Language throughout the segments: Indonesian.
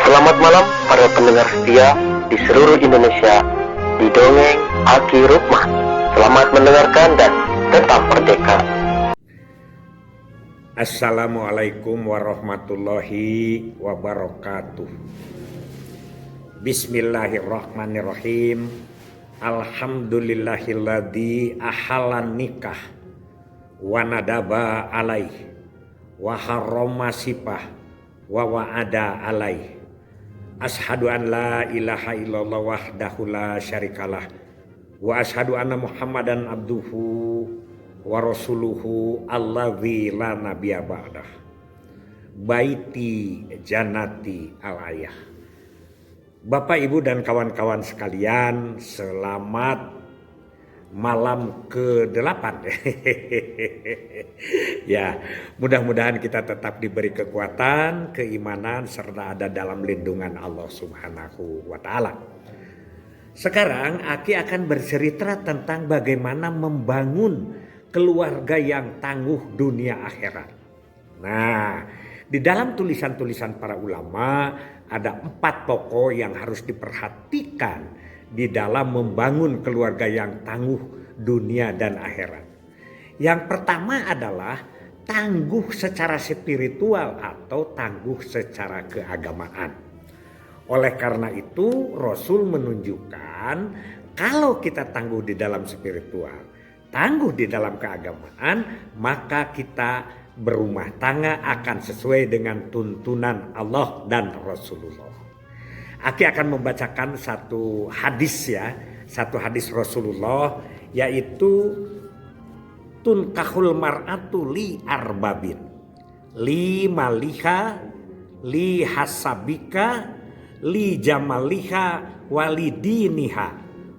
Selamat malam para pendengar setia di seluruh Indonesia di Dongeng Aki Rukman. Selamat mendengarkan dan tetap merdeka. Assalamualaikum warahmatullahi wabarakatuh. Bismillahirrahmanirrahim. Alhamdulillahilladzi ahalan nikah wa nadaba alaih wa harrama sipah wa wa'ada alaih. Ashadu an la ilaha illallah wahdahu la syarikalah wa ashadu anna Muhammadan abduhu wa rasuluhu alladzi la nabiyya ba'dah. Baiti jannati al-ayah. Bapak, Ibu, dan kawan-kawan sekalian, selamat malam ke-8. Ya, mudah-mudahan kita tetap diberi kekuatan, keimanan, serta ada dalam lindungan Allah Subhanahu wa Ta'ala. Sekarang Aki akan bercerita tentang bagaimana membangun keluarga yang tangguh dunia akhirat. Nah, di dalam tulisan-tulisan para ulama ada 4 pokok yang harus diperhatikan di dalam membangun keluarga yang tangguh dunia dan akhirat. Yang pertama adalah tangguh secara spiritual atau tangguh secara keagamaan. Oleh karena itu Rasul menunjukkan kalau kita tangguh di dalam spiritual, tangguh di dalam keagamaan, maka kita berumah tangga akan sesuai dengan tuntunan Allah dan Rasulullah. Aki akan membacakan satu hadis Rasulullah, yaitu tunkahul mar'atu li arbabin, li maliha, li hasabika, li jamaliha, walidiniha,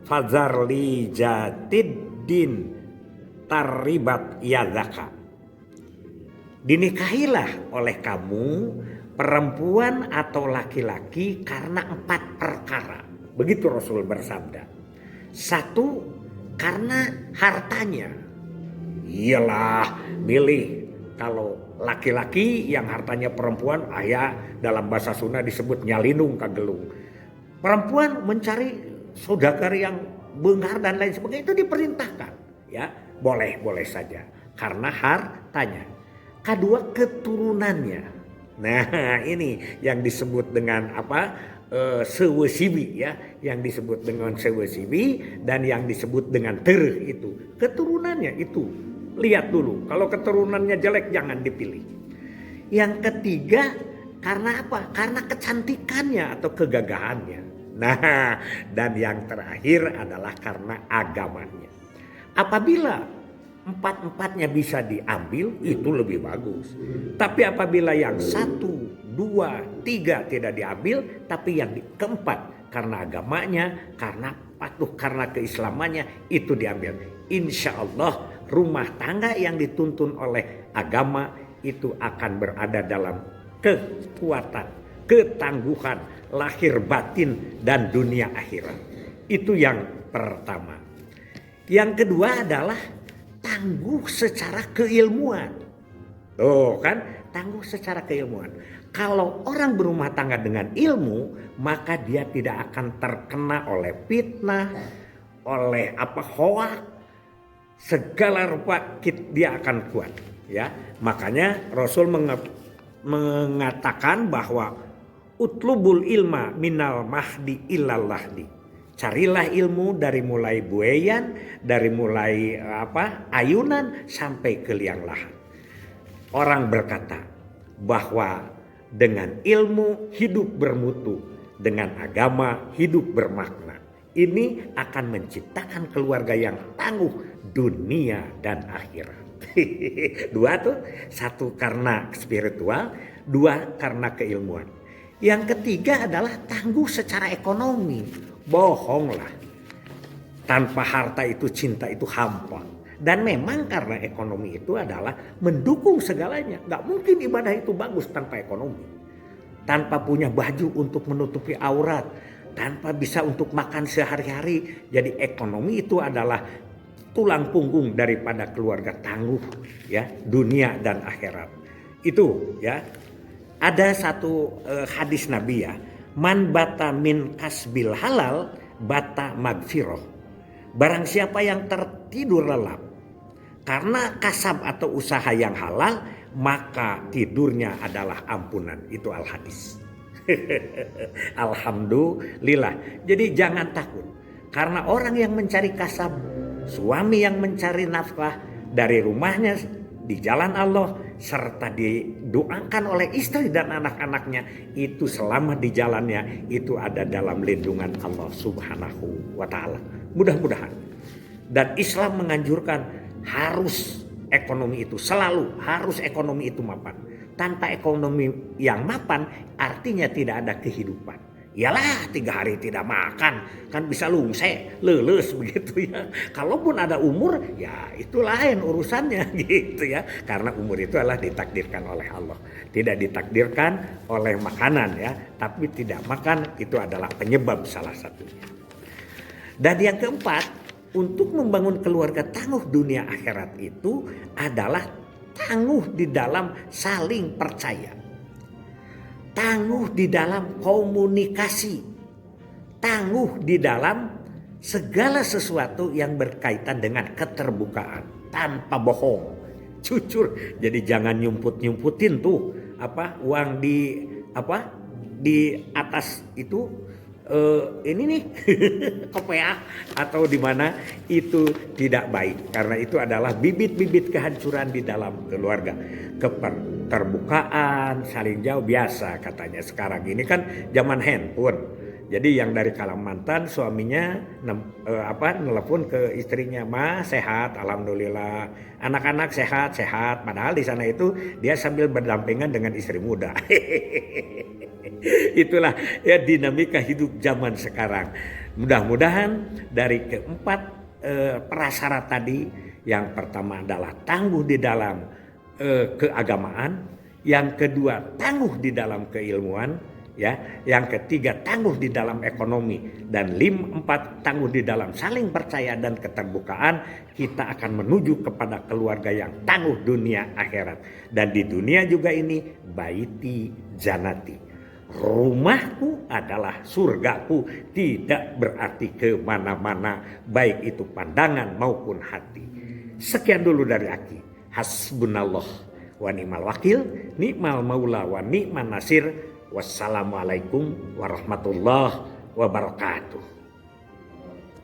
fazar li jatiddin taribat yadaka. Dinikahilah oleh kamu perempuan atau laki-laki karena 4 perkara. Begitu Rasul bersabda. 1, karena hartanya. Iyalah, milih. Kalau laki-laki yang hartanya perempuan, ayah dalam bahasa Sunda disebut nyalinung kagelung. Perempuan mencari saudagar yang beunghar dan lain sebagainya, itu diperintahkan. Ya, boleh saja karena hartanya. Kedua, keturunannya. Nah, ini yang disebut dengan sewesibi, ya, yang disebut dengan sewesibi dan yang disebut dengan tereh itu. Keturunannya itu lihat dulu. Kalau keturunannya jelek jangan dipilih. Yang ketiga, karena apa? Karena kecantikannya atau kegagahannya. Nah, dan yang terakhir adalah karena agamanya. Apabila 4-4-nya bisa diambil, itu lebih bagus. Tapi apabila yang 1, 2, 3 tidak diambil, tapi yang keempat karena agamanya, karena patuh, karena keislamannya, itu diambil. Insya Allah rumah tangga yang dituntun oleh agama itu akan berada dalam kekuatan, ketangguhan, lahir batin dan dunia akhirat. Itu yang pertama. Yang kedua adalah tangguh secara keilmuan. Tuh kan, tangguh secara keilmuan. Kalau orang berumah tangga dengan ilmu, maka dia tidak akan terkena oleh fitnah, oleh hoak, segala rupa dia akan kuat. Ya, makanya Rasul mengatakan bahwa utlubul ilma minal mahdi illal lahdi. Carilah ilmu dari mulai buayan, dari mulai ayunan sampai ke liang lahat. Orang berkata bahwa dengan ilmu hidup bermutu, dengan agama hidup bermakna. Ini akan menciptakan keluarga yang tangguh dunia dan akhirat. 2 tuh, 1 karena spiritual, 2 karena keilmuan. Yang ketiga adalah tangguh secara ekonomi. Bohonglah. Tanpa harta itu cinta itu hampa. Dan memang karena ekonomi itu adalah mendukung segalanya. Gak mungkin ibadah itu bagus tanpa ekonomi. Tanpa punya baju untuk menutupi aurat. Tanpa bisa untuk makan sehari-hari. Jadi ekonomi itu adalah tulang punggung daripada keluarga tangguh, ya, dunia dan akhirat. Itu, ya. Ada satu hadis Nabi, ya, Man bata min kasbil halal bata magfiroh. Barang siapa yang tertidur lelap karena kasab atau usaha yang halal, maka tidurnya adalah ampunan. Itu al-hadis. Alhamdulillah. Jadi jangan takut. Karena orang yang mencari kasab, suami yang mencari nafkah dari rumahnya di jalan Allah, serta didoakan oleh istri dan anak-anaknya, itu selama di jalannya itu ada dalam lindungan Allah Subhanahu wa ta'ala. Mudah-mudahan. Dan Islam menganjurkan harus ekonomi itu selalu harus ekonomi itu mapan. Tanpa ekonomi yang mapan artinya tidak ada kehidupan. Iyalah 3 hari tidak makan kan bisa lungse, leles begitu ya. Kalaupun ada umur ya itu lain urusannya gitu ya. Karena umur itu adalah ditakdirkan oleh Allah. Tidak ditakdirkan oleh makanan ya. Tapi tidak makan itu adalah penyebab salah satunya. Dan yang keempat, untuk membangun keluarga tangguh dunia akhirat itu adalah tangguh di dalam saling percaya. Tangguh di dalam komunikasi, tangguh di dalam segala sesuatu yang berkaitan dengan keterbukaan, tanpa bohong, jujur. Jadi jangan nyumput-nyumputin tuh uang di atas itu ini nih kopiah atau di mana, itu tidak baik karena itu adalah bibit-bibit kehancuran di dalam keluarga. Keterbukaan, saling jauh biasa katanya sekarang ini kan zaman handphone. Jadi yang dari Kalimantan suaminya nelpon ke istrinya, "Ma, sehat, alhamdulillah. Anak-anak sehat, padahal di sana itu dia sambil berdampingan dengan istri muda." Itulah ya dinamika hidup zaman sekarang. Mudah-mudahan dari keempat prasyarat tadi, yang pertama adalah tangguh di dalam keagamaan, yang kedua tangguh di dalam keilmuan, ya, yang ketiga tangguh di dalam ekonomi, dan 4 tangguh di dalam saling percaya dan keterbukaan, kita akan menuju kepada keluarga yang tangguh dunia akhirat. Dan di dunia juga ini baiti janati. Rumahku adalah surgaku, tidak berarti kemana-mana, baik itu pandangan maupun hati. Sekian dulu dari Aki. Hasbunallah wa ni'mal wakil, ni'mal maula wa ni'man nasir. Wassalamualaikum warahmatullahi wabarakatuh.